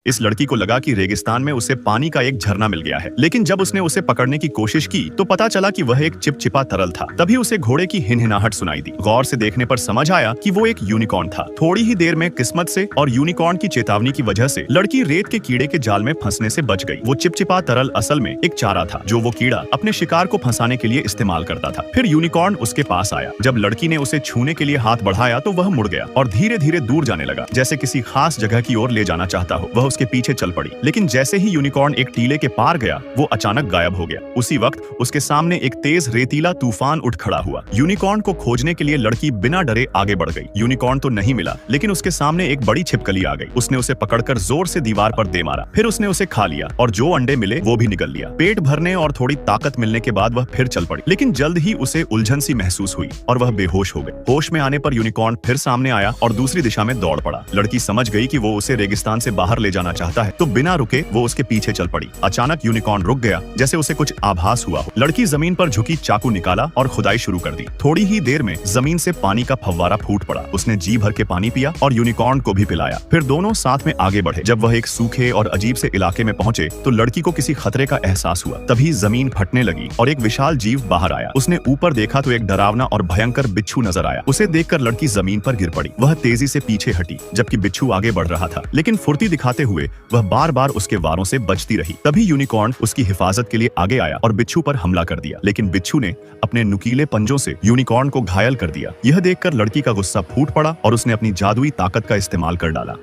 इस लड़की को लगा कि रेगिस्तान में उसे पानी का एक झरना मिल गया है, लेकिन जब उसने उसे पकड़ने की कोशिश की तो पता चला कि वह एक चिपचिपा तरल था। तभी उसे घोड़े की हिनहिनाहट सुनाई दी। गौर से देखने पर समझ आया कि वो एक यूनिकॉर्न था। थोड़ी ही देर में किस्मत से और यूनिकॉर्न की चेतावनी की वजह से लड़की रेत के कीड़े के जाल में फंसने से बच गई। वो चिपचिपा तरल असल में एक चारा था जो वो कीड़ा अपने शिकार को फंसाने के लिए इस्तेमाल करता था। फिर यूनिकॉर्न उसके पास आया। जब लड़की ने उसे छूने के लिए हाथ बढ़ाया तो वह मुड़ गया और धीरे धीरे दूर जाने लगा, जैसे किसी खास जगह की ओर ले जाना चाहता हो। वह उसके पीछे चल पड़ी, लेकिन जैसे ही यूनिकॉर्न एक टीले के पार गया वो अचानक गायब हो गया। उसी वक्त उसके सामने एक तेज रेतीला तूफान उठ खड़ा हुआ। यूनिकॉर्न को खोजने के लिए लड़की बिना डरे आगे बढ़ गई। यूनिकॉर्न तो नहीं मिला, लेकिन उसके सामने एक बड़ी छिपकली आ गई। उसने उसे पकड़कर जोर से दीवार पर दे मारा। फिर उसने उसे खा लिया और जो अंडे मिले वो भी निगल लिया। पेट भरने और थोड़ी ताकत मिलने के बाद वह फिर चल पड़ी, लेकिन जल्द ही उसे उलझन सी महसूस हुई और वह बेहोश हो गई। होश में आने पर यूनिकॉर्न फिर सामने आया और दूसरी दिशा में दौड़ पड़ा। लड़की समझ गई कि वो उसे रेगिस्तान से बाहर ले जाना चाहता है, तो बिना रुके वो उसके पीछे चल पड़ी। अचानक यूनिकॉर्न रुक गया, जैसे उसे कुछ आभास हुआ हो। लड़की जमीन पर झुकी, चाकू निकाला और खुदाई शुरू कर दी। थोड़ी ही देर में जमीन से पानी का फव्वारा फूट पड़ा। उसने जी भर के पानी पिया और यूनिकॉर्न को भी पिलाया। फिर दोनों साथ में आगे बढ़े। जब वह एक सूखे और अजीब से इलाके में पहुंचे तो लड़की को किसी खतरे का एहसास हुआ। तभी जमीन फटने लगी और एक विशाल जीव बाहर आया। उसने ऊपर देखा तो एक डरावना और भयंकर बिच्छू नजर आया। उसे देखकर लड़की जमीन पर गिर पड़ी। वह तेजी से पीछे हटी, जबकि बिच्छू आगे बढ़ रहा था, लेकिन फुर्ती दिखाते हुए वह बार बार उसके वारों से बचती रही। तभी यूनिकॉर्न उसकी हिफाजत के लिए आगे आया और बिच्छू पर हमला कर दिया, लेकिन बिच्छू ने अपने नुकीले पंजों से यूनिकॉर्न को घायल कर दिया। यह देखकर लड़की का गुस्सा फूट पड़ा और उसने अपनी जादुई ताकत का इस्तेमाल कर डाला।